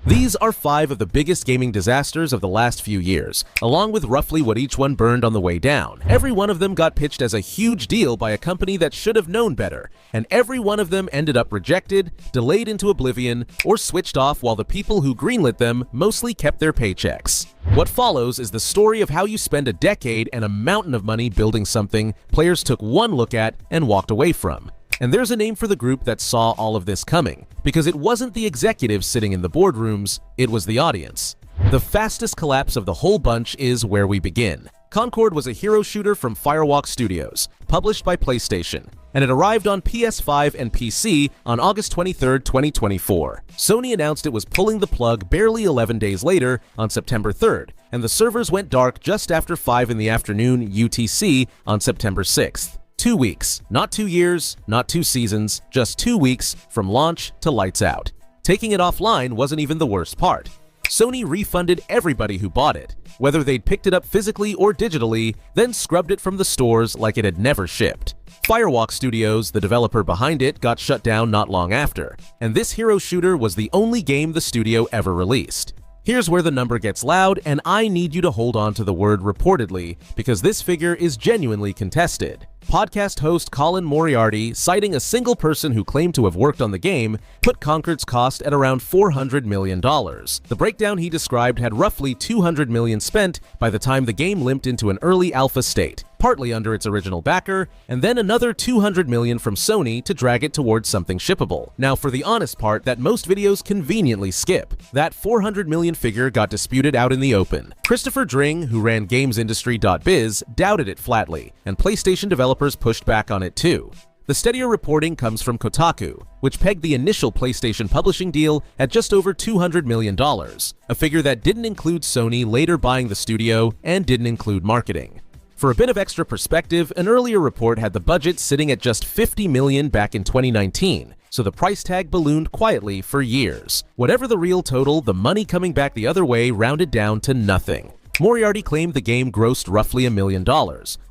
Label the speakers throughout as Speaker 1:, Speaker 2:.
Speaker 1: These are 5 of the biggest gaming disasters of the last few years, along with roughly what each one burned on the way down. Every one of them got pitched as a huge deal by a company that should have known better, and every one of them ended up rejected, delayed into oblivion, or switched off while the people who greenlit them mostly kept their paychecks. What follows is the story of how you spend a decade and a mountain of money building something players took one look at and walked away from. And there's a name for the group that saw all of this coming, because it wasn't the executives sitting in the boardrooms, it was the audience. The fastest collapse of the whole bunch is where we begin. Concord was a hero shooter from Firewalk Studios, published by PlayStation, and it arrived on PS5 and PC on August 23, 2024. Sony announced it was pulling the plug barely 11 days later on September 3rd, and the servers went dark just after 5 in the afternoon UTC on September 6th. 2 weeks, not 2 years, not 2 seasons, just 2 weeks from launch to lights out. Taking it offline wasn't even the worst part. Sony refunded everybody who bought it, whether they'd picked it up physically or digitally, then scrubbed it from the stores like it had never shipped. Firewalk Studios, the developer behind it, got shut down not long after, and this hero shooter was the only game the studio ever released. Here's where the number gets loud, and I need you to hold on to the word reportedly, because this figure is genuinely contested. Podcast host Colin Moriarty, citing a single person who claimed to have worked on the game, put Concord's cost at around $400 million. The breakdown he described had roughly $200 million spent by the time the game limped into an early alpha state, partly under its original backer, and then another $200 million from Sony to drag it towards something shippable. Now for the honest part that most videos conveniently skip, that $400 million figure got disputed out in the open. Christopher Dring, who ran GamesIndustry.biz, doubted it flatly, and PlayStation developers pushed back on it too. The steadier reporting comes from Kotaku, which pegged the initial PlayStation publishing deal at just over $200 million, a figure that didn't include Sony later buying the studio and didn't include marketing. For a bit of extra perspective, an earlier report had the budget sitting at just $50 million back in 2019, so the price tag ballooned quietly for years. Whatever the real total, the money coming back the other way rounded down to nothing. Moriarty claimed the game grossed roughly $1 million,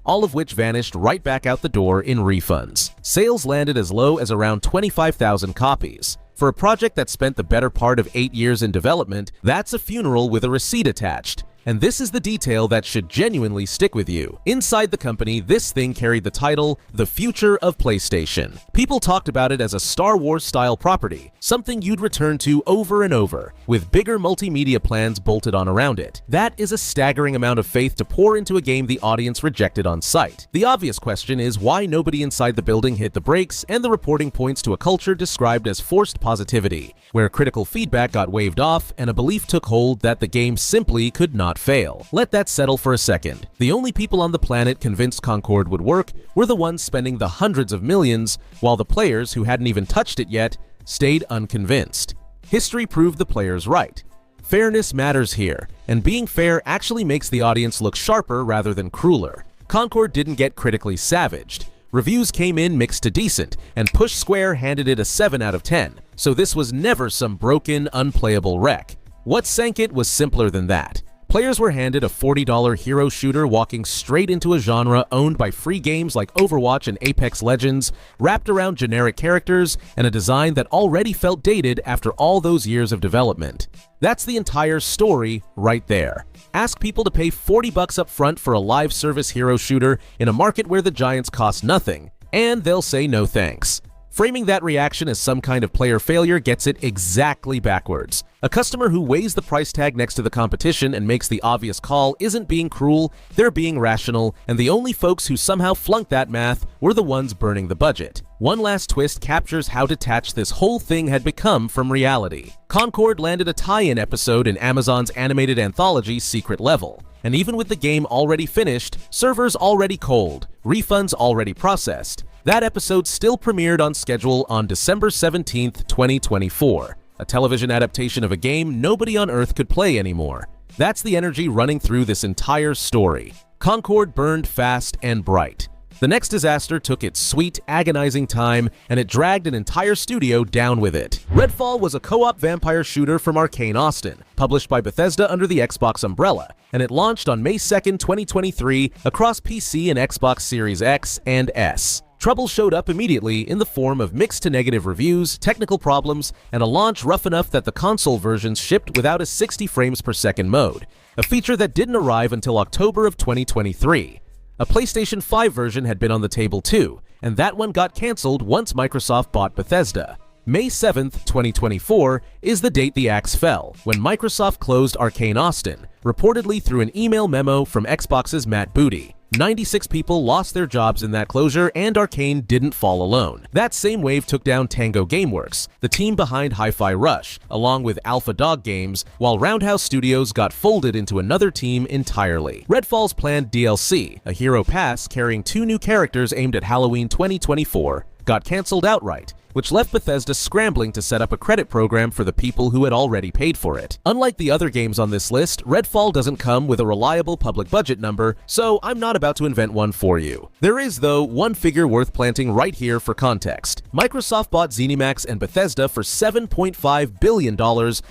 Speaker 1: all of which vanished right back out the door in refunds. Sales landed as low as around 25,000 copies. For a project that spent the better part of 8 years in development, that's a funeral with a receipt attached. And this is the detail that should genuinely stick with you. Inside the company, this thing carried the title, The Future of PlayStation. People talked about it as a Star Wars-style property, something you'd return to over and over, with bigger multimedia plans bolted on around it. That is a staggering amount of faith to pour into a game the audience rejected on sight. The obvious question is why nobody inside the building hit the brakes, and the reporting points to a culture described as forced positivity, where critical feedback got waved off and a belief took hold that the game simply could not fail. Let that settle for a second. The only people on the planet convinced Concord would work were the ones spending the hundreds of millions, while the players who hadn't even touched it yet stayed unconvinced. History proved the players right. Fairness matters here, and being fair actually makes the audience look sharper rather than crueler. Concord didn't get critically savaged. Reviews came in mixed to decent, and Push Square handed it a 7 out of 10, so this was never some broken, unplayable wreck. What sank it was simpler than that. Players were handed a $40 hero shooter walking straight into a genre owned by free games like Overwatch and Apex Legends, wrapped around generic characters, and a design that already felt dated after all those years of development. That's the entire story right there. Ask people to pay $40 up front for a live service hero shooter in a market where the giants cost nothing, and they'll say no thanks. Framing that reaction as some kind of player failure gets it exactly backwards. A customer who weighs the price tag next to the competition and makes the obvious call isn't being cruel, they're being rational, and the only folks who somehow flunked that math were the ones burning the budget. One last twist captures how detached this whole thing had become from reality. Concord landed a tie-in episode in Amazon's animated anthology Secret Level. And even with the game already finished, servers already cold, refunds already processed, that episode still premiered on schedule on December 17th, 2024. A television adaptation of a game nobody on Earth could play anymore. That's the energy running through this entire story. Concord burned fast and bright. The next disaster took its sweet, agonizing time, and it dragged an entire studio down with it. Redfall was a co-op vampire shooter from Arcane Austin, published by Bethesda under the Xbox umbrella, and it launched on May 2nd, 2023 across PC and Xbox Series X and S. Trouble showed up immediately in the form of mixed to negative reviews, technical problems, and a launch rough enough that the console versions shipped without a 60 frames per second mode, a feature that didn't arrive until October of 2023. A PlayStation 5 version had been on the table too, and that one got cancelled once Microsoft bought Bethesda. May 7th, 2024 is the date the axe fell, when Microsoft closed Arcane Austin, reportedly through an email memo from Xbox's Matt Booty. 96 people lost their jobs in that closure, and Arcane didn't fall alone. That same wave took down Tango Gameworks, the team behind Hi-Fi Rush, along with Alpha Dog Games, while Roundhouse Studios got folded into another team entirely. Redfall's planned DLC, a hero pass carrying 2 new characters aimed at Halloween 2024, got cancelled outright, which left Bethesda scrambling to set up a credit program for the people who had already paid for it. Unlike the other games on this list, Redfall doesn't come with a reliable public budget number, so I'm not about to invent one for you. There is, though, one figure worth planting right here for context. Microsoft bought ZeniMax and Bethesda for $7.5 billion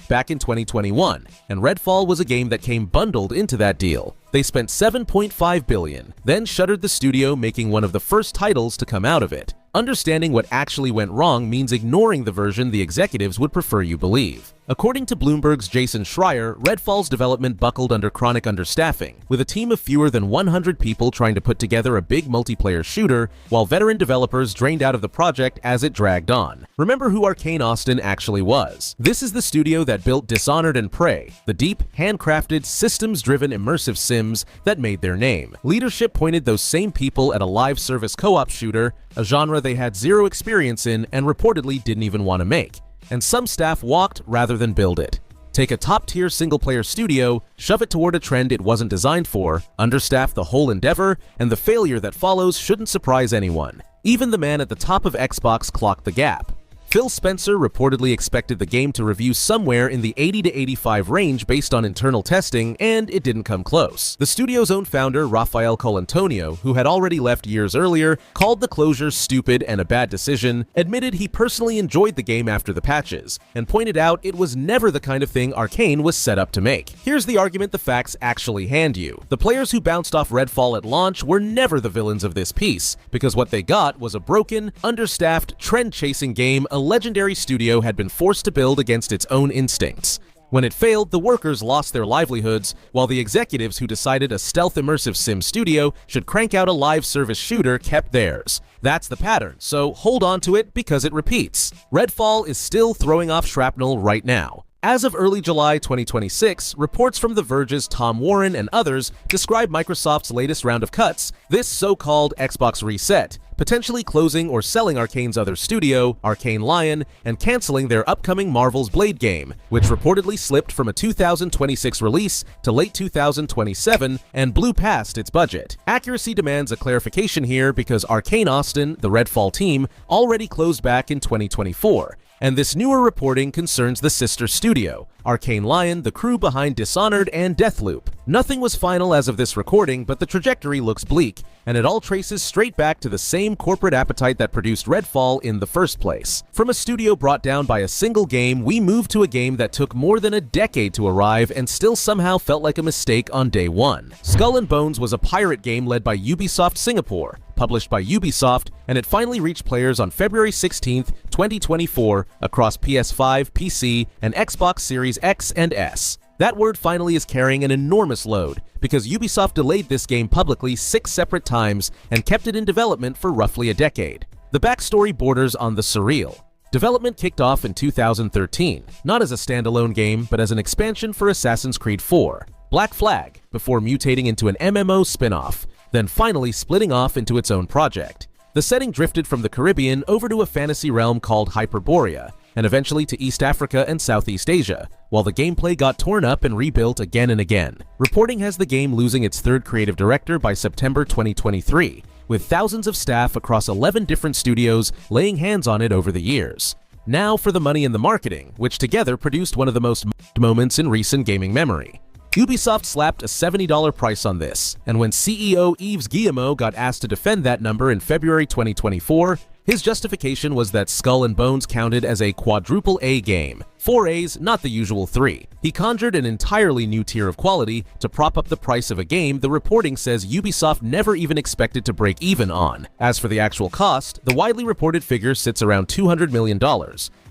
Speaker 1: back in 2021, and Redfall was a game that came bundled into that deal. They spent $7.5 billion, then shuttered the studio, making one of the first titles to come out of it. Understanding what actually went wrong means ignoring the version the executives would prefer you believe. According to Bloomberg's Jason Schreier, Redfall's development buckled under chronic understaffing, with a team of fewer than 100 people trying to put together a big multiplayer shooter, while veteran developers drained out of the project as it dragged on. Remember who Arcane Austin actually was. This is the studio that built Dishonored and Prey, the deep, handcrafted, systems-driven immersive sims that made their name. Leadership pointed those same people at a live service co-op shooter, a genre they had zero experience in and reportedly didn't even want to make. And some staff walked rather than build it. Take a top-tier single-player studio, shove it toward a trend it wasn't designed for, understaff the whole endeavor, and the failure that follows shouldn't surprise anyone. Even the man at the top of Xbox clocked the gap. Phil Spencer reportedly expected the game to review somewhere in the 80 to 85 range based on internal testing, and it didn't come close. The studio's own founder, Rafael Colantonio, who had already left years earlier, called the closure stupid and a bad decision, admitted he personally enjoyed the game after the patches, and pointed out it was never the kind of thing Arcane was set up to make. Here's the argument the facts actually hand you. The players who bounced off Redfall at launch were never the villains of this piece, because what they got was a broken, understaffed, trend-chasing game a legendary studio had been forced to build against its own instincts. When it failed, the workers lost their livelihoods, while the executives who decided a stealth immersive sim studio should crank out a live service shooter kept theirs. That's the pattern, so hold on to it because it repeats. Redfall is still throwing off shrapnel right now. As of early July 2026, reports from The Verge's Tom Warren and others describe Microsoft's latest round of cuts, this so-called Xbox reset, potentially closing or selling Arcane's other studio, Arcane Lion, and canceling their upcoming Marvel's Blade game, which reportedly slipped from a 2026 release to late 2027 and blew past its budget. Accuracy demands a clarification here because Arcane Austin, the Redfall team, already closed back in 2024. And this newer reporting concerns the sister studio, Arcane Lion, the crew behind Dishonored and Deathloop. Nothing was final as of this recording, but the trajectory looks bleak, and it all traces straight back to the same corporate appetite that produced Redfall in the first place. From a studio brought down by a single game, we moved to a game that took more than a decade to arrive and still somehow felt like a mistake on day one. Skull and Bones was a pirate game led by Ubisoft Singapore, published by Ubisoft, and it finally reached players on February 16th, 2024 across PS5, PC, and Xbox Series X and S. That word finally is carrying an enormous load, because Ubisoft delayed this game publicly 6 separate times and kept it in development for roughly a decade. The backstory borders on the surreal. Development kicked off in 2013, not as a standalone game, but as an expansion for Assassin's Creed 4, Black Flag, before mutating into an MMO spin-off, then finally splitting off into its own project. The setting drifted from the Caribbean over to a fantasy realm called Hyperborea, and eventually to East Africa and Southeast Asia, while the gameplay got torn up and rebuilt again and again. Reporting has the game losing its third creative director by September 2023, with thousands of staff across 11 different studios laying hands on it over the years. Now for the money and the marketing, which together produced one of the most moments in recent gaming memory. Ubisoft slapped a $70 price on this, and when CEO Yves Guillemot got asked to defend that number in February 2024, His justification was that Skull and Bones counted as a quadruple A game. 4 A's, not the usual 3. He conjured an entirely new tier of quality to prop up the price of a game the reporting says Ubisoft never even expected to break even on. As for the actual cost, the widely reported figure sits around $200 million,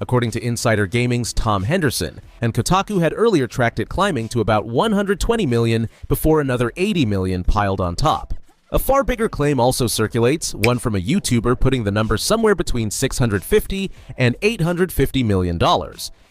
Speaker 1: according to Insider Gaming's Tom Henderson, and Kotaku had earlier tracked it climbing to about $120 million before another $80 million piled on top. A far bigger claim also circulates, one from a YouTuber putting the number somewhere between $650 and $850 million.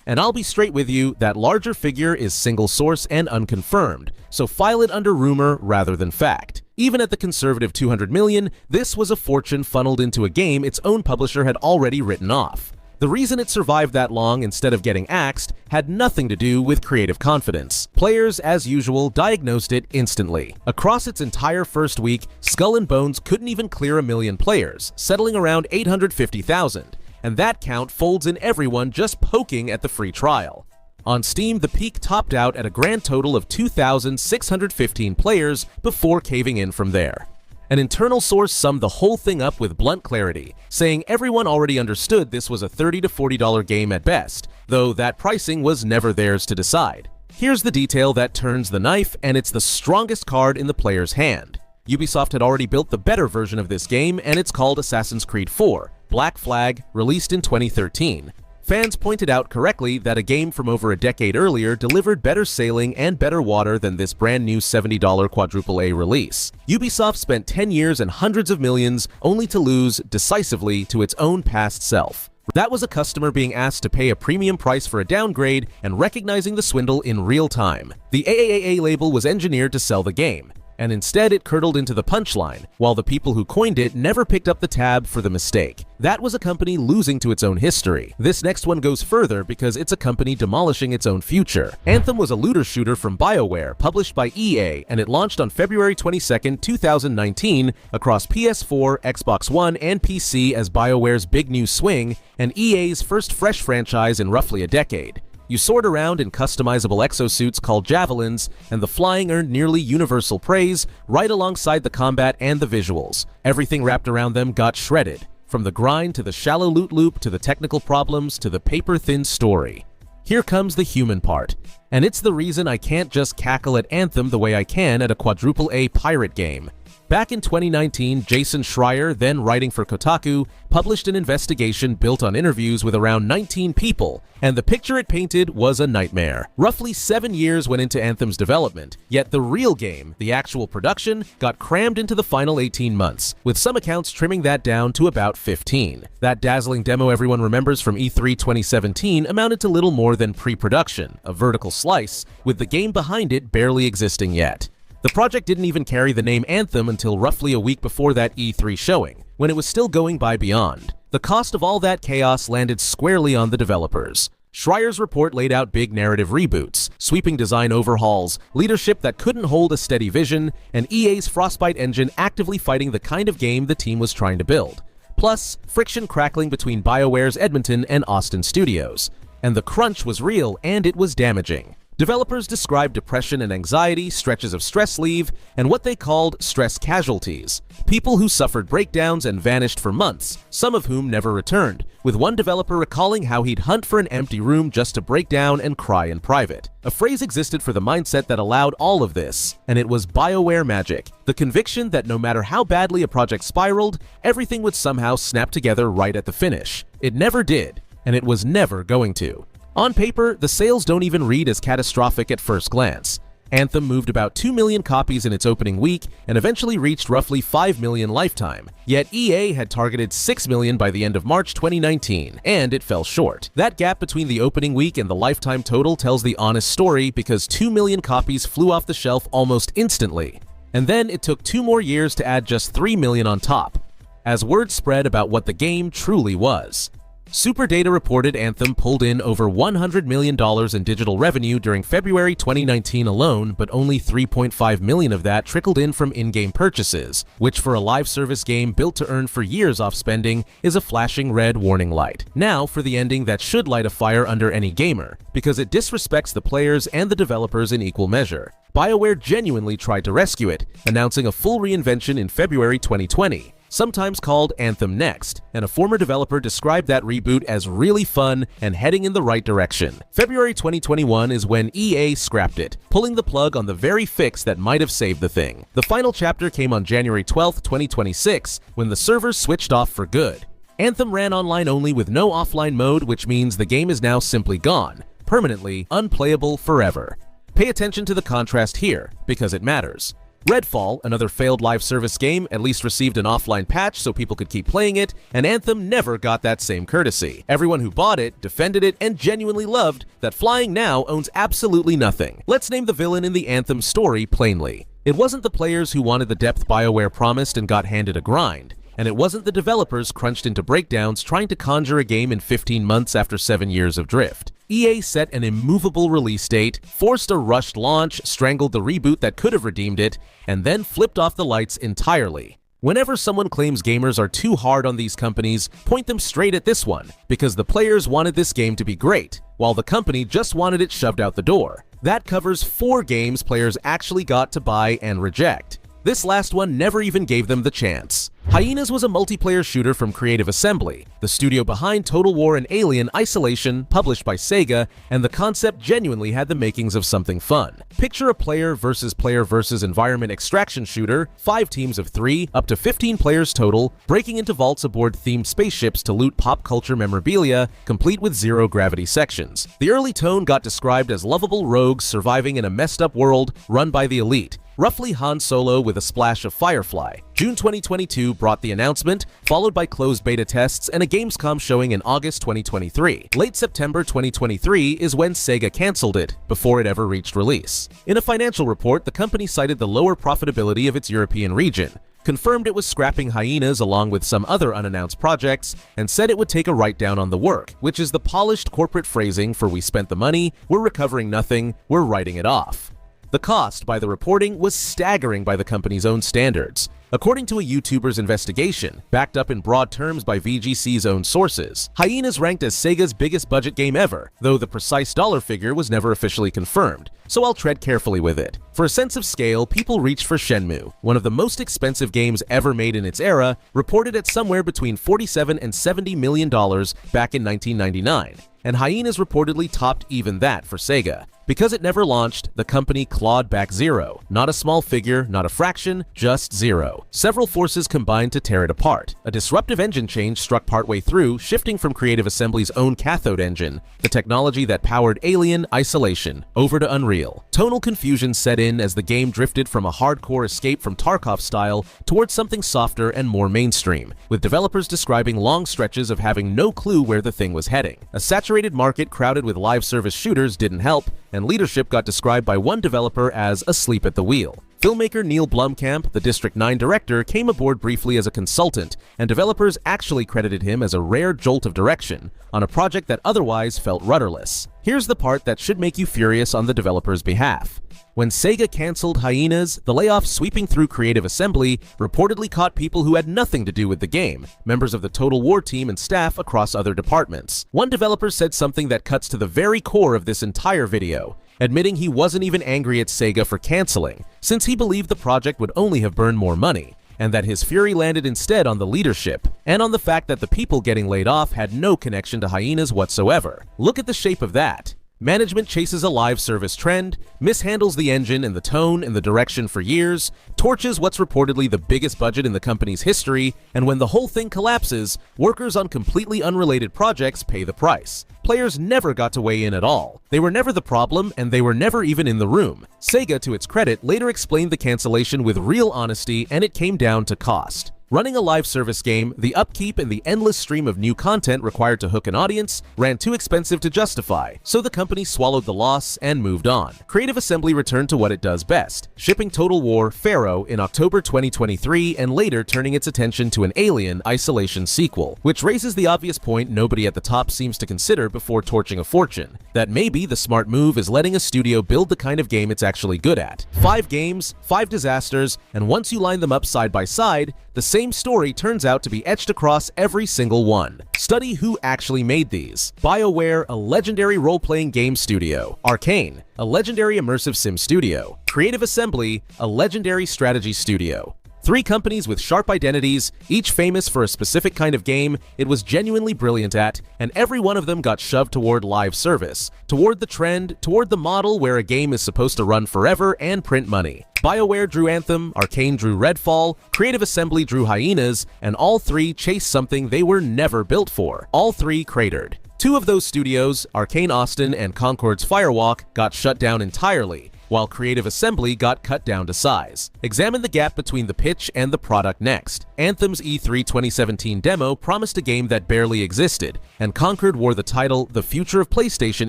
Speaker 1: And I'll be straight with you, that larger figure is single source and unconfirmed, so file it under rumor rather than fact. Even at the conservative $200 million, this was a fortune funneled into a game its own publisher had already written off. The reason it survived that long instead of getting axed had nothing to do with creative confidence. Players, as usual, diagnosed it instantly. Across its entire first week, Skull and Bones couldn't even clear 1 million players, settling around 850,000, and that count folds in everyone just poking at the free trial. On Steam, the peak topped out at a grand total of 2,615 players before caving in from there. An internal source summed the whole thing up with blunt clarity, saying everyone already understood this was a $30 to $40 game at best, though that pricing was never theirs to decide. Here's the detail that turns the knife, and it's the strongest card in the player's hand. Ubisoft had already built the better version of this game, and it's called Assassin's Creed 4, Black Flag, released in 2013. Fans pointed out correctly that a game from over a decade earlier delivered better sailing and better water than this brand new $70 quadruple A release. Ubisoft spent 10 years and hundreds of millions only to lose decisively to its own past self. That was a customer being asked to pay a premium price for a downgrade and recognizing the swindle in real time. The AAA label was engineered to sell the game, and instead it curdled into the punchline, while the people who coined it never picked up the tab for the mistake. That was a company losing to its own history. This next one goes further because it's a company demolishing its own future. Anthem was a looter shooter from BioWare, published by EA, and it launched on February 22, 2019 across PS4, Xbox One, and PC as BioWare's big new swing, and EA's first fresh franchise in roughly a decade. You soared around in customizable exosuits called javelins, and the flying earned nearly universal praise right alongside the combat and the visuals. Everything wrapped around them got shredded, from the grind to the shallow loot loop to the technical problems to the paper-thin story. Here comes the human part, and it's the reason I can't just cackle at Anthem the way I can at a quadruple A pirate game. Back in 2019, Jason Schreier, then writing for Kotaku, published an investigation built on interviews with around 19 people, and the picture it painted was a nightmare. Roughly 7 years went into Anthem's development, yet the real game, the actual production, got crammed into the final 18 months, with some accounts trimming that down to about 15. That dazzling demo everyone remembers from E3 2017 amounted to little more than pre-production, a vertical slice, with the game behind it barely existing yet. The project didn't even carry the name Anthem until roughly a week before that E3 showing, when it was still going by Beyond. The cost of all that chaos landed squarely on the developers. Schreier's report laid out big narrative reboots, sweeping design overhauls, leadership that couldn't hold a steady vision, and EA's Frostbite engine actively fighting the kind of game the team was trying to build. Plus, friction crackling between BioWare's Edmonton and Austin studios. And the crunch was real, and it was damaging. Developers described depression and anxiety, stretches of stress leave, and what they called stress casualties. People who suffered breakdowns and vanished for months, some of whom never returned, with one developer recalling how he'd hunt for an empty room just to break down and cry in private. A phrase existed for the mindset that allowed all of this, and it was BioWare magic, the conviction that no matter how badly a project spiraled, everything would somehow snap together right at the finish. It never did, and it was never going to. On paper, the sales don't even read as catastrophic at first glance. Anthem moved about 2 million copies in its opening week and eventually reached roughly 5 million lifetime. Yet EA had targeted 6 million by the end of March 2019, and it fell short. That gap between the opening week and the lifetime total tells the honest story because 2 million copies flew off the shelf almost instantly. And then it took 2 more years to add just 3 million on top, as word spread about what the game truly was. Superdata reported Anthem pulled in over $100 million in digital revenue during February 2019 alone, but only $3.5 million of that trickled in from in-game purchases, which for a live service game built to earn for years off spending is a flashing red warning light. Now for the ending that should light a fire under any gamer, because it disrespects the players and the developers in equal measure. BioWare genuinely tried to rescue it, announcing a full reinvention in February 2020. sometimes called Anthem Next, and a former developer described that reboot as really fun and heading in the right direction. February 2021 is when EA scrapped it, pulling the plug on the very fix that might have saved the thing. The final chapter came on January 12, 2026, when the servers switched off for good. Anthem ran online only with no offline mode, which means the game is now simply gone, permanently unplayable forever. Pay attention to the contrast here, because it matters. Redfall, another failed live service game, at least received an offline patch so people could keep playing it, and Anthem never got that same courtesy. Everyone who bought it, defended it, and genuinely loved that Flying now owns absolutely nothing. Let's name the villain in the Anthem story plainly. It wasn't the players who wanted the depth BioWare promised and got handed a grind. And it wasn't the developers crunched into breakdowns trying to conjure a game in 15 months after 7 years of drift. EA set an immovable release date, forced a rushed launch, strangled the reboot that could have redeemed it, and then flipped off the lights entirely. Whenever someone claims gamers are too hard on these companies, point them straight at this one, because the players wanted this game to be great, while the company just wanted it shoved out the door. That covers 4 games players actually got to buy and reject. This last one never even gave them the chance. Hyenas was a multiplayer shooter from Creative Assembly, the studio behind Total War and Alien Isolation, published by Sega, and the concept genuinely had the makings of something fun. Picture a player versus environment extraction shooter, 5 teams of 3, up to 15 players total, breaking into vaults aboard themed spaceships to loot pop culture memorabilia, complete with zero-gravity sections. The early tone got described as lovable rogues surviving in a messed-up world run by the elite, roughly Han Solo with a splash of Firefly. June 2022 brought the announcement, followed by closed beta tests and a Gamescom showing in August 2023. Late September 2023 is when Sega cancelled it, before it ever reached release. In a financial report, the company cited the lower profitability of its European region, confirmed it was scrapping Hyenas along with some other unannounced projects, and said it would take a write-down on the work, which is the polished corporate phrasing for "we spent the money, we're recovering nothing, we're writing it off." The cost, by the reporting, was staggering by the company's own standards. According to a YouTuber's investigation, backed up in broad terms by VGC's own sources, Hyenas ranked as Sega's biggest budget game ever, though the precise dollar figure was never officially confirmed, so I'll tread carefully with it. For a sense of scale, people reached for Shenmue, one of the most expensive games ever made in its era, reported at somewhere between $47 and $70 million back in 1999, and Hyenas reportedly topped even that for Sega. Because it never launched, the company clawed back zero. Not a small figure, not a fraction, just zero. Several forces combined to tear it apart. A disruptive engine change struck partway through, shifting from Creative Assembly's own cathode engine, the technology that powered Alien Isolation, over to Unreal. Tonal confusion set in as the game drifted from a hardcore escape from Tarkov style towards something softer and more mainstream, with developers describing long stretches of having no clue where the thing was heading. A saturated market crowded with live service shooters didn't help, and leadership got described by one developer as asleep at the wheel. Filmmaker Neil Blomkamp, the District 9 director, came aboard briefly as a consultant, and developers actually credited him as a rare jolt of direction on a project that otherwise felt rudderless. Here's the part that should make you furious on the developer's behalf. When Sega cancelled Hyenas, the layoff sweeping through Creative Assembly reportedly caught people who had nothing to do with the game, members of the Total War team and staff across other departments. One developer said something that cuts to the very core of this entire video, admitting he wasn't even angry at Sega for cancelling, since he believed the project would only have burned more money, and that his fury landed instead on the leadership, and on the fact that the people getting laid off had no connection to Hyenas whatsoever. Look at the shape of that. Management chases a live service trend, mishandles the engine and the tone and the direction for years, torches what's reportedly the biggest budget in the company's history, and when the whole thing collapses, workers on completely unrelated projects pay the price. Players never got to weigh in at all. They were never the problem, and they were never even in the room. Sega, to its credit, later explained the cancellation with real honesty, and it came down to cost. Running a live service game, the upkeep and the endless stream of new content required to hook an audience ran too expensive to justify, so the company swallowed the loss and moved on. Creative Assembly returned to what it does best, shipping Total War Pharaoh in October 2023 and later turning its attention to an Alien Isolation sequel, which raises the obvious point nobody at the top seems to consider before torching a fortune, that maybe the smart move is letting a studio build the kind of game it's actually good at. 5 games, 5 disasters, and once you line them up side by side, the same story turns out to be etched across every single one. Study who actually made these. BioWare, a legendary role-playing game studio. Arcane, a legendary immersive sim studio. Creative Assembly, a legendary strategy studio. Three companies with sharp identities, each famous for a specific kind of game it was genuinely brilliant at, and every one of them got shoved toward live service, toward the trend, toward the model where a game is supposed to run forever and print money. BioWare drew Anthem, Arcane drew Redfall, Creative Assembly drew Hyenas, and all three chased something they were never built for. All three cratered. Two of those studios, Arcane Austin and Concord's Firewalk, got shut down entirely, while Creative Assembly got cut down to size. Examine the gap between the pitch and the product next. Anthem's E3 2017 demo promised a game that barely existed, and Concord wore the title The Future of PlayStation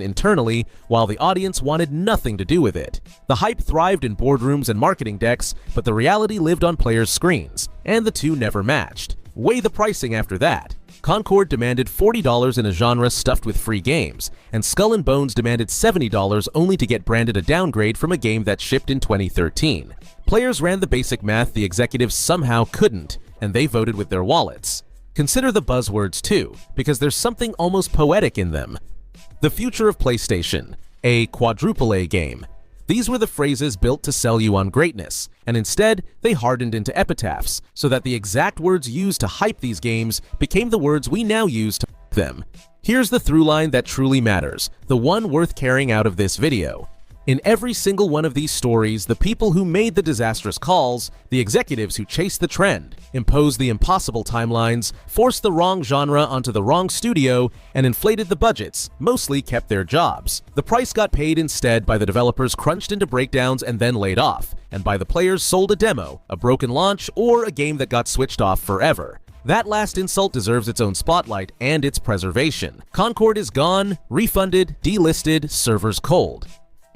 Speaker 1: internally, while the audience wanted nothing to do with it. The hype thrived in boardrooms and marketing decks, but the reality lived on players' screens, and the two never matched. Weigh the pricing after that. Concord demanded $40 in a genre stuffed with free games, and Skull and Bones demanded $70 only to get branded a downgrade from a game that shipped in 2013. Players ran the basic math the executives somehow couldn't, and they voted with their wallets. Consider the buzzwords too, because there's something almost poetic in them. The future of PlayStation, a quadruple A game. These were the phrases built to sell you on greatness, and instead, they hardened into epitaphs, so that the exact words used to hype these games became the words we now use to f them. Here's the through line that truly matters, the one worth carrying out of this video. In every single one of these stories, the people who made the disastrous calls, the executives who chased the trend, imposed the impossible timelines, forced the wrong genre onto the wrong studio, and inflated the budgets, mostly kept their jobs. The price got paid instead by the developers crunched into breakdowns and then laid off, and by the players sold a demo, a broken launch, or a game that got switched off forever. That last insult deserves its own spotlight and its preservation. Concord is gone, refunded, delisted, servers cold.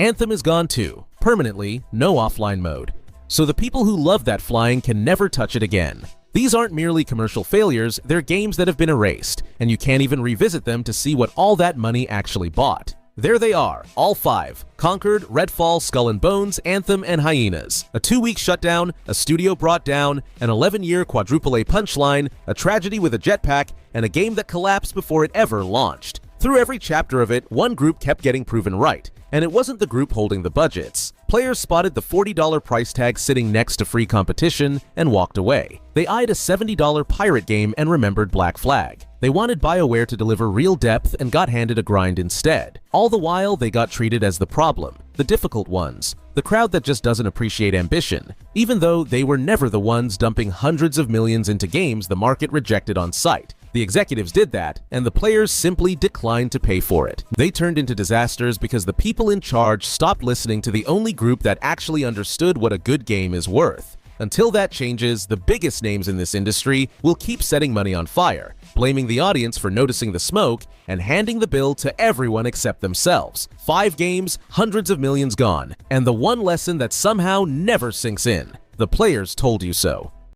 Speaker 1: Anthem is gone too, permanently, no offline mode. So the people who love that flying can never touch it again. These aren't merely commercial failures, they're games that have been erased, and you can't even revisit them to see what all that money actually bought. There they are, all five: Concord, Redfall, Skull and Bones, Anthem, and Hyenas. A 2-week shutdown, a studio brought down, an 11-year quadruple A punchline, a tragedy with a jetpack, and a game that collapsed before it ever launched. Through every chapter of it, one group kept getting proven right, and it wasn't the group holding the budgets. Players spotted the $40 price tag sitting next to free competition and walked away. They eyed a $70 pirate game and remembered Black Flag. They wanted BioWare to deliver real depth and got handed a grind instead. All the while, they got treated as the problem, the difficult ones, the crowd that just doesn't appreciate ambition, even though they were never the ones dumping hundreds of millions into games the market rejected on sight. The executives did that, and the players simply declined to pay for it. They turned into disasters because the people in charge stopped listening to the only group that actually understood what a good game is worth. Until that changes, the biggest names in this industry will keep setting money on fire, blaming the audience for noticing the smoke, and handing the bill to everyone except themselves. 5 games, hundreds of millions gone, and the one lesson that somehow never sinks in: the players told you so.